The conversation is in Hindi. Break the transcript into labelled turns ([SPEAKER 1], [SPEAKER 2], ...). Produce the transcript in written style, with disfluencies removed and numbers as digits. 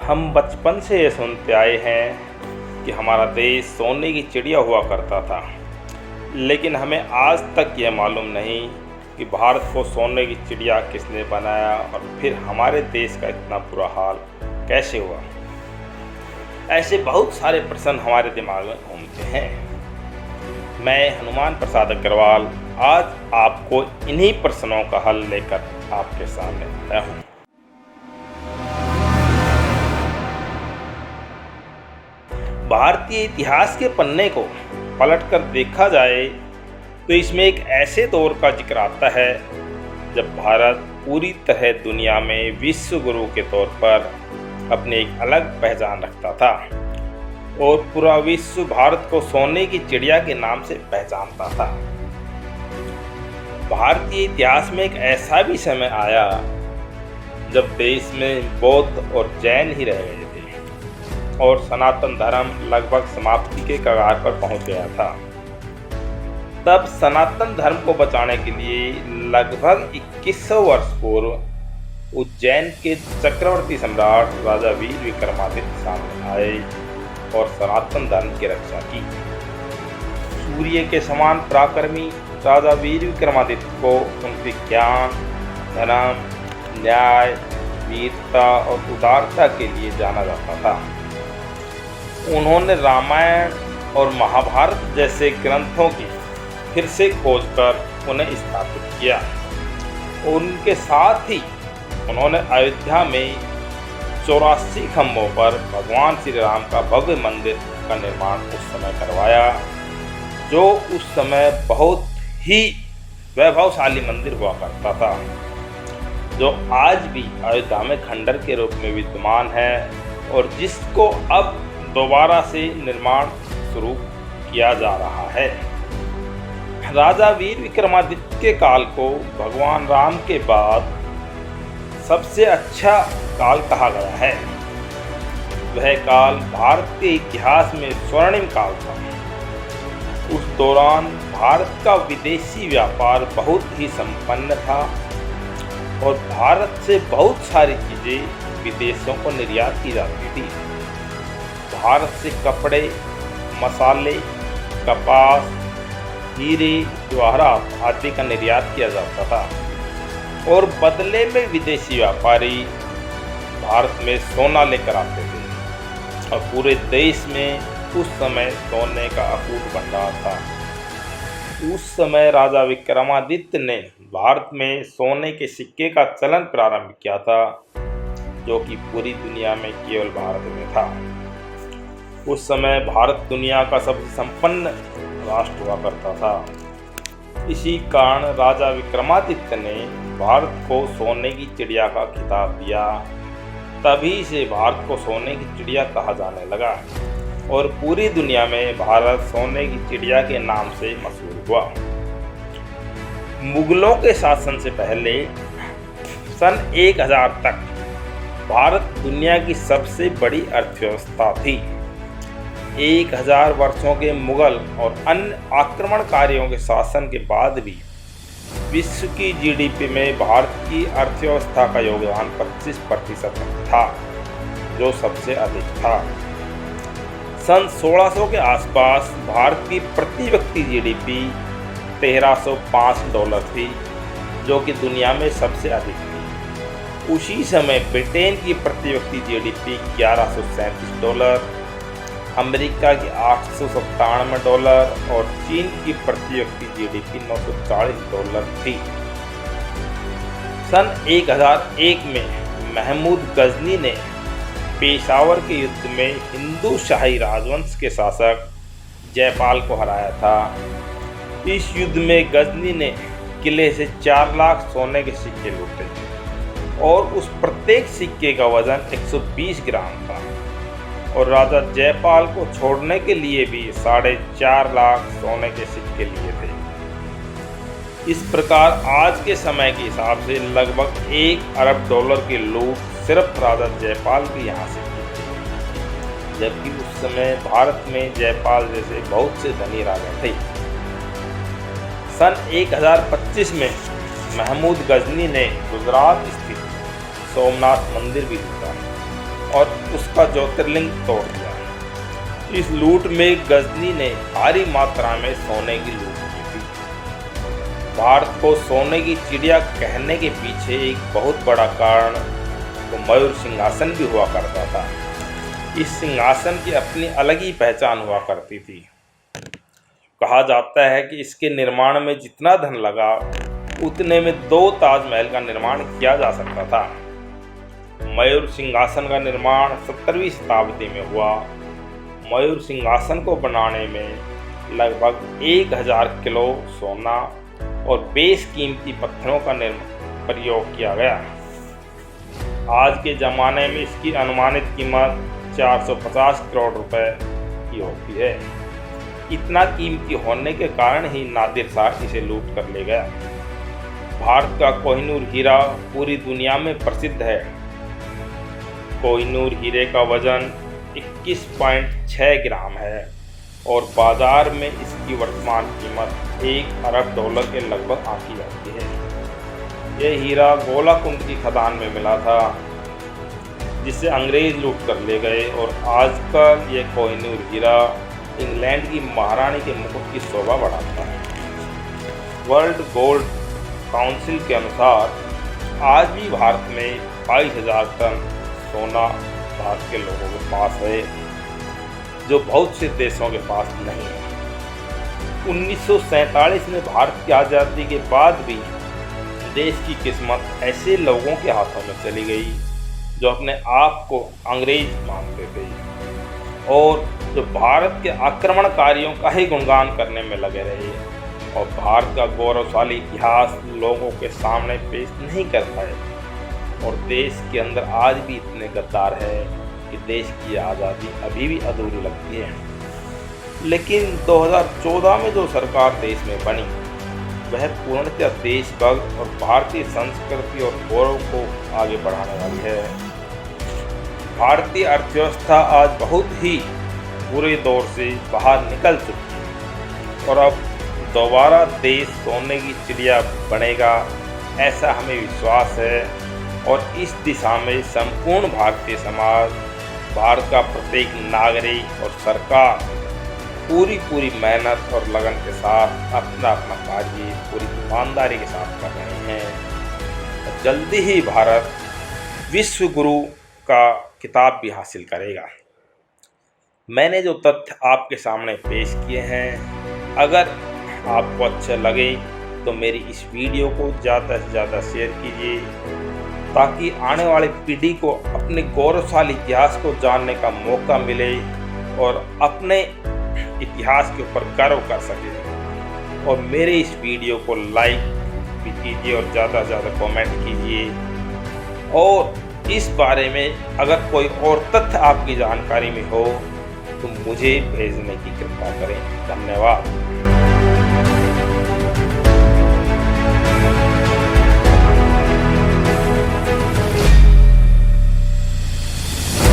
[SPEAKER 1] हम बचपन से ये सुनते आए हैं कि हमारा देश सोने की चिड़िया हुआ करता था, लेकिन हमें आज तक यह मालूम नहीं कि भारत को सोने की चिड़िया किसने बनाया और फिर हमारे देश का इतना बुरा हाल कैसे हुआ। ऐसे बहुत सारे प्रश्न हमारे दिमाग में घूमते हैं। मैं हनुमान प्रसाद अग्रवाल आज आपको इन्हीं प्रश्नों का हल लेकर आपके सामने आया हूँ। भारतीय इतिहास के पन्ने को पलटकर देखा जाए तो इसमें एक ऐसे दौर का जिक्र आता है जब भारत पूरी तरह दुनिया में विश्व गुरु के तौर पर अपनी एक अलग पहचान रखता था और पूरा विश्व भारत को सोने की चिड़िया के नाम से पहचानता था। भारतीय इतिहास में एक ऐसा भी समय आया जब देश में बौद्ध और जैन ही रह गए थे और सनातन धर्म लगभग समाप्ति के कगार पर पहुंच गया था। तब सनातन धर्म को बचाने के लिए लगभग 2100 वर्ष पूर्व उज्जैन के चक्रवर्ती सम्राट राजा वीर विक्रमादित्य सामने आए और सनातन धर्म की रक्षा की। सूर्य के समान पराक्रमी राजा वीर विक्रमादित्य को उनके ज्ञान, धर्म, न्याय, वीरता और उदारता के लिए जाना जाता था। उन्होंने रामायण और महाभारत जैसे ग्रंथों की फिर से खोज कर उन्हें स्थापित किया। उनके साथ ही उन्होंने अयोध्या में 84 खंभों पर भगवान श्री राम का भव्य मंदिर का निर्माण उस समय करवाया, जो उस समय बहुत ही वैभवशाली मंदिर हुआ करता था, जो आज भी अयोध्या में खंडर के रूप में विद्यमान है और जिसको अब दोबारा से निर्माण शुरू किया जा रहा है। राजा वीर विक्रमादित्य के काल को भगवान राम के बाद सबसे अच्छा काल कहा गया है। वह काल भारत के इतिहास में स्वर्णिम काल था। उस दौरान भारत का विदेशी व्यापार बहुत ही संपन्न था और भारत से बहुत सारी चीज़ें विदेशों को निर्यात की जाती थी। भारत से कपड़े, मसाले, कपास, हीरे, जवाहरात आदि का निर्यात किया जाता था और बदले में विदेशी व्यापारी भारत में सोना लेकर आते थे और पूरे देश में उस समय सोने का अकूट भंडार था। उस समय राजा विक्रमादित्य ने भारत में सोने के सिक्के का चलन प्रारंभ किया था, जो कि पूरी दुनिया में केवल भारत में था। उस समय भारत दुनिया का सबसे संपन्न राष्ट्र हुआ करता था। इसी कारण राजा विक्रमादित्य ने भारत को सोने की चिड़िया का खिताब दिया। तभी से भारत को सोने की चिड़िया कहा जाने लगा और पूरी दुनिया में भारत सोने की चिड़िया के नाम से मशहूर हुआ। मुगलों के शासन से पहले सन 1000 तक भारत दुनिया की सबसे बड़ी अर्थव्यवस्था थी। 1000 वर्षों के मुगल और अन्य आक्रमणकारियों के शासन के बाद भी विश्व की जीडीपी में भारत की अर्थव्यवस्था का योगदान 25% था, जो सबसे अधिक था। सन 1600 के आसपास भारत की प्रति व्यक्ति जीडीपी $1305 थी, जो कि दुनिया में सबसे अधिक थी। उसी समय ब्रिटेन की प्रति व्यक्ति जीडीपी $1137, अमेरिका की $897 और चीन की प्रति व्यक्ति जीडीपी $940 थी। सन 1001 में महमूद गजनी ने पेशावर के युद्ध में हिंदू शाही राजवंश के शासक जयपाल को हराया था। इस युद्ध में गजनी ने किले से 4 लाख सोने के सिक्के लूटे और उस प्रत्येक सिक्के का वजन 120 ग्राम था और राजा जयपाल को छोड़ने के लिए भी 4.5 लाख सोने के सिक्के लिए थे। इस प्रकार आज के समय के हिसाब से लगभग $1 अरब की लूट सिर्फ राजा जयपाल की यहाँ से की थी, जबकि उस समय भारत में जयपाल जैसे बहुत से धनी राजा थे। सन 1025 में महमूद गजनी ने गुजरात स्थित सोमनाथ मंदिर भी लूटा और उसका ज्योतिर्लिंग तोड़ दिया। इस लूट में गजनी ने भारी मात्रा में सोने की लूट की थी। भारत को सोने की चिड़िया कहने के पीछे एक बहुत बड़ा कारण तो मयूर सिंहासन भी हुआ करता था। इस सिंहासन की अपनी अलग ही पहचान हुआ करती थी। कहा जाता है कि इसके निर्माण में जितना धन लगा उतने में 2 ताजमहल का निर्माण किया जा सकता था। मयूर सिंहासन का निर्माण 17वीं शताब्दी में हुआ। मयूर सिंहासन को बनाने में लगभग 1000 किलो सोना और बेशकीमती पत्थरों का प्रयोग किया गया। आज के ज़माने में इसकी अनुमानित कीमत 450 करोड़ रुपए की होती है। इतना कीमती होने के कारण ही नादिर शाह इसे लूट कर ले गया। भारत का कोहिनूर हीरा पूरी दुनिया में प्रसिद्ध है। कोहिनूर हीरे का वजन 21.6 ग्राम है और बाजार में इसकी वर्तमान कीमत $1 अरब के लगभग आंकी जाती है। यह हीरा गोलाकुंड की खदान में मिला था, जिसे अंग्रेज लूट कर ले गए और आजकल यह कोहिनूर हीरा इंग्लैंड की महारानी के मुकुट की शोभा बढ़ाता है। वर्ल्ड गोल्ड काउंसिल के अनुसार आज भी भारत में 22,000 टन सोना भारत के लोगों के पास है, जो बहुत से देशों के पास नहीं है। 1947 में भारत की आज़ादी के बाद भी देश की किस्मत ऐसे लोगों के हाथों में चली गई जो अपने आप को अंग्रेज मानते थे और जो भारत के आक्रमणकारियों का ही गुणगान करने में लगे रहे और भारत का गौरवशाली इतिहास लोगों के सामने पेश नहीं कर पाए। और देश के अंदर आज भी इतने गद्दार हैं कि देश की आज़ादी अभी भी अधूरी लगती है। लेकिन 2014 में जो सरकार देश में बनी वह पूर्णतः देशभक्त और भारतीय संस्कृति और गौरव को आगे बढ़ाने वाली है। भारतीय अर्थव्यवस्था आज बहुत ही बुरे दौर से बाहर निकल चुकी है और अब दोबारा देश सोने की चिड़िया बनेगा, ऐसा हमें विश्वास है। और इस दिशा में संपूर्ण भारतीय समाज, भारत का प्रत्येक नागरिक और सरकार पूरी मेहनत और लगन के साथ अपना कार्य पूरी ईमानदारी के साथ कर रहे हैं। जल्दी ही भारत विश्व गुरु का किताब भी हासिल करेगा। मैंने जो तथ्य आपके सामने पेश किए हैं, अगर आपको अच्छे लगे तो मेरी इस वीडियो को ज़्यादा से ज़्यादा शेयर कीजिए ताकि आने वाली पीढ़ी को अपने गौरवशाली इतिहास को जानने का मौका मिले और अपने इतिहास के ऊपर गर्व कर सके। और मेरे इस वीडियो को लाइक भी कीजिए और ज़्यादा से ज़्यादा कमेंट कीजिए। और इस बारे में अगर कोई और तथ्य आपकी जानकारी में हो तो मुझे भेजने की कृपा करें। धन्यवाद।